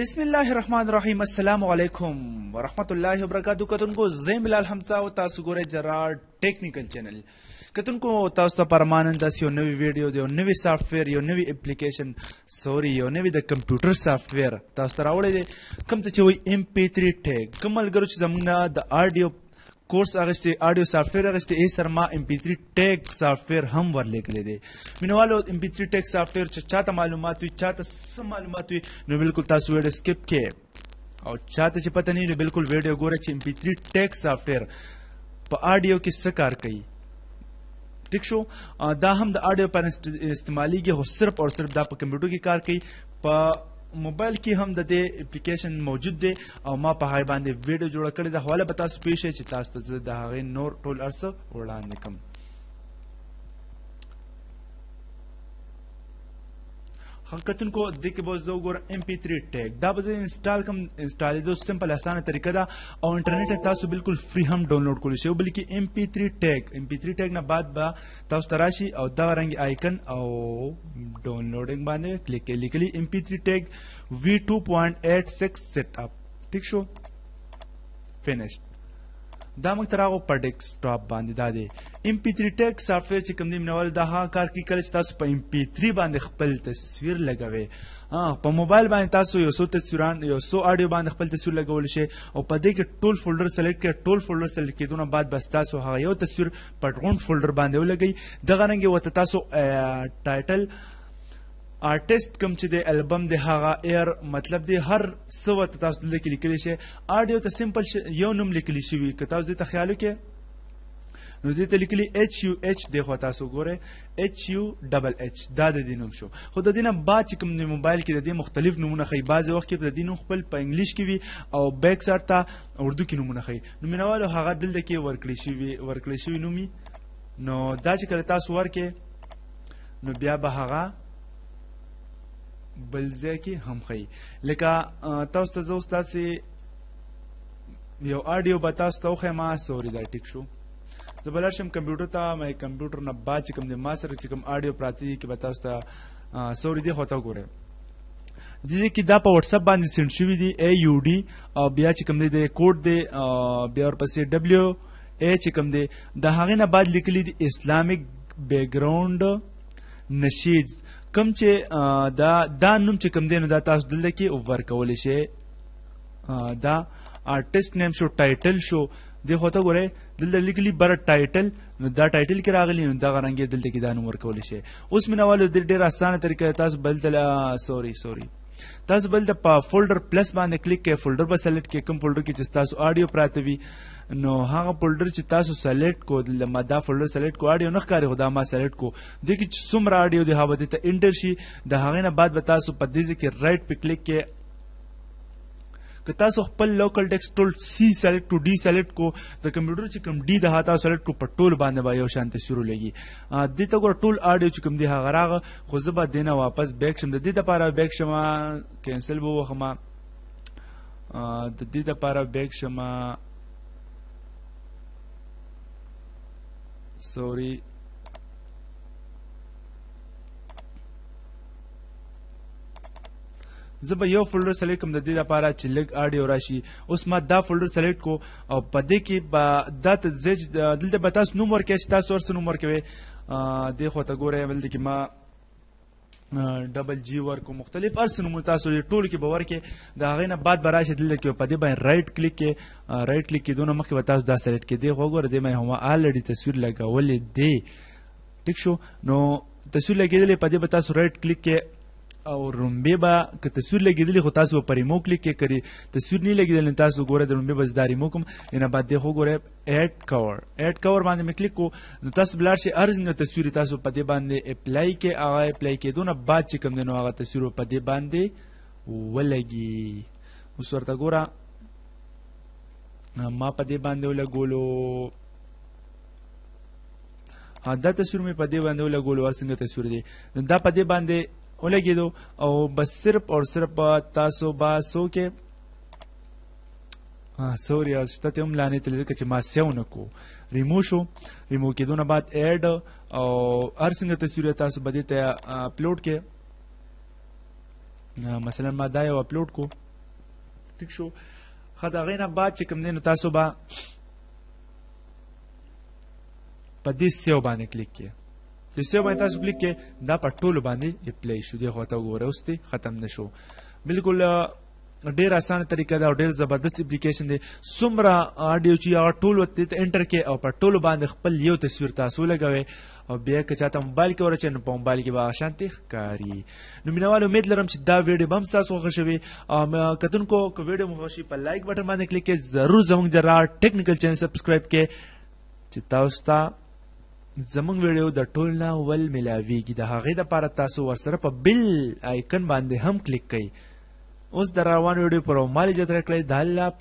بسم الله الرحمن الرحیم. السلام علیکم ورحمۃ اللہ وبرکاتہ. کتونکو زه بلال حمزہ او تاسو ګورئ جرار ټیکنیکل چینل. کتونکو تاسو ته پرمانند داسې یو نوی ویډیو دی، یو نوی سافټویر، یو نوی اپلیکیشن یو نوی د کمپیوټر سافټویر تاسو ته راوړی دی، کوم ته چې وایي mp3 ټیګ. کوم ملګرو چې زموږ نه د آډیو کورس اغشتي، آډیو سافټویر اغشتي، ای سره ما mp3 ټیګ سافټویر هم ورلیکلی دی. مینوالو mp3 ټیګ سافټویر چې چاته معلومات وي، چاته څه معلومات وي، نو بالکل تاسو ویډیو سکپ کې، او چاته چې پته نه وي نو بالکل ویډیو ګوره چې mp3 ټیګ سافټویر په آډیو کې څه کار کوي. ٹھیک شو، دا هم د آډیو پر استعمالیږي، خو صرف اور صرف دا په کمپیوټر کې کار کوي. په موبایل کې هم د دې اپلیکیشن موجود دی او ما په هغې باندې ویډیو جوړه کړې ده. حواله به تاسو پوه شئ چې تاسو ته زه د هغې نور ټول هر څه وړاندې کړم. کتونکو دې کې به زه وګورم mp3 ټیګ. دا به زه انسټال کړم. انسټالېدو سمپل اسانه طریقه ده او انټرنیټ تاسو بالکل فری هم ډاونلوډ کولی شئ. بلکې mp3 ټیګ نه بعد به تاسو ته راشي او دا رنګ آیکن او ډاونلوډینګ باندې کلیک کوئ. لیکلي mp3 ټیګ v2.86 سیټ اپ. ٹھیک شو، فینش. دا موږ ته راغو په ډیسکټاپ باندې. دا دی mp3 ټیګ سافټویر چې کوم دی مینوال دا هغه کار کوي کله چې تاسو په mp3 باندې خپل تصویر لګوئ. په موبایل باندې تاسو یو څو تصویران، یو څو آډیو باندې خپل تصویر لګولی شئ او په دې کې ټول فولډر سلیکټ کړئ. ټول فولډر سلیکټ کېدو نه بعد بس تاسو هغه یو تصویر په غونډ فولډر باندې ولګئ. دغه رنګې ورته تاسو ټایټل آرټسټ کوم چې دی، البم دی، هغه ایر مطلب دی، هر څه ورته تاسو دلته کې لیکلی شئ. آډیو ته سمپل یو نوم لیکلی شوي، که تاسو دې ته خیال وکړئ نو دې ته لیکلي HUH دی، خو تاسو ګورئ HUHH دا د دې نوم شو. خو د دې نه بعد چې کوم د موبایل کې د دې مختلف نومونه ښیي. بعضې وخت کې د دې نوم خپل په انګلیش کې وي او بیک سایډ ته اردو کې نومونه ښیي. نو مینوالو هغه دلته کې ورکړی شوي نوم وي. نو دا چې کله تاسو ورکړئ نو بیا به هغه بل ځای کې هم ښیي. لکه تاسو ته زه اوس داسې یو آډیو به تاسو ته وښیم. سوري دا ټیک شو. زه به لاړ شم کمپیوټر ته. مې کمپیوټر نه بعد چې کوم دی ما سره چې کوم آډیو پراته دي کې به تاسو ته سوري دی خو ته وګورئ. دې کې دا په وټساپ باندې سینډ شوي دي AUD او بیا چې کوم دی د کوډ دی بیا ورپسې WA چې کوم دی د هغې نه بعد لیکلي دي اسلامیک بیکګراونډ نشید. کوم چې دا نوم چې کوم دی نو دا تاسو دلته کې ورکولی شئ. دا آرټسټ نیم شو، ټایټل شو. دې خو ته ګورئ دلته لیکلي بره ټایټل، نو دا ټایټل کې راغلی نو دغه رنګ یې دلته کې دا نوم ورکولی شئ. اوس مینوالو ډېر اسانه طریقه تاسو بل ته تاسو بل ته په فولډر پلس باندې کلیک کړئ. فولډر به سلیکټ کړئ کوم فولډر کې چې تاسو آډیو پراته وي. نو هغه فولډر چې تاسو سلیکټ کو، ما دا فولډر سلیکټ کو، آډیو نه ښکاري خو دا ما سلیکټ کو. دې کې چې څومره آډیو دی هغه به دې ته انټر شي. د هغې نه بعد به تاسو په دې ځای کې رایټ پې کلیک کړئ. که تاسو خپل لوکل ډیسک ټول C سلیکټ کو، D سلیکټ کو، د کمپیوټر چې کوم D ده تاسو سلیکټ کو، په ټول باندې به یو شان تصویر ولګي. دې ته ګوره ټول آډیو چې کوم دی هغه راغه. خو زه به دې نه واپس بیک شم. د دې دپاره بیک شمه، کینسل به ووهمه. د دې دپاره بیک شمه، سوري زه به یو فولډر سلیکټ کوم د دې لپاره چې لږ آډیو راشي. اوس ما دا فولډر سلیکټ کو او په دې کې به دا دلته به تاسو نوم ورکوئ چې تاسو ورڅه نوم ورکوئ. دې خوا ته ګورئ دلته کې ما DG ورکو، مختلف هر څه نومونه تاسو ټولو کې به ورکوئ. د هغې نه بعد به راشي دلته کې په دې باندې رایټ کلیک کړئ. رایټ کلیک کېدو نه مخکې به تاسو دا سلیکټ کړئ. دې خو وګوره دې باندې هم آلریډي تصویر لګولی دی. ټیک شو، نو تصویر لګېدلی په دې به تاسو رایټ کلیک کړئ او رومبې به که تصویر لګېدلی خو تاسو به په ریمو کلیک کې کړئ. تصویر نه لګېدلی تاسو ګوره د رومبې به دا ریمو کوم. نه بعد دې خو ګوره ایډ کور باندې مې کلیک کو نو تاسو به لاړ شئ. هر څنګه تصویر تاسو په دې باندې اپلای کړئ. هغه اپلای کېدو نه بعد چې کوم دی نو هغه تصویر په دې باندې ولګي. اوس ورته ګوره ما په دې باندې ولګولو، دا تصویر مې په دې باندې ولګولو. هر څنګه تصویر دی دا په دې باندې ولګېدو او بس صرف اور صرف تاسو به څو کې سوري شته ته هم لاندې تللی ځکه چې ما سیو نه کو. ریمو شو. ریمو کېدو نه بعد ایډ او هر څنګه تصویر تاسو به دې ته اپلوډ کې. مثلا ما دا یو اپلوډ کو ٹھیک شو ښه د هغې نه بعد چې کوم دی نو تاسو به په دې سیو باندې کلیک کړئ چې سیو باندې تاسو کلیک کړئ دا په ټولو باندې اپلای شو دې خوا ته وګورئ اوس دی ختم نه شو بالکل ډېر اسانه طریقه ده او ډېر زبردست اپلیکیشن دی څومره آډیو چې هغه ټول ورته انټر کړئ او په ټولو باندې خپل یو تصویر تاسو ولګوئ او بیا که چاته موبایل کې ورچې نو په موبایل کې به هغه شانتې ښکاري نو مینهوالو امید لرم چې دا ویډیو به هم ستاسو خوښه شوي او کتونکو که ویډیو مو خوښ شي په لایک بټن باندې کلیک کړئ ضرور زموږ جرار ټیکنیکل چینل سبسکرایب کړئ چې تاسو ته زموږ ویډیو د ټول نه ول میلاویږي د هغې دپاره تاسو ورسره په بل آیکن باندې هم کلیک کړئ اوس د روان ویډیو پر مالي جتره کړئ د الله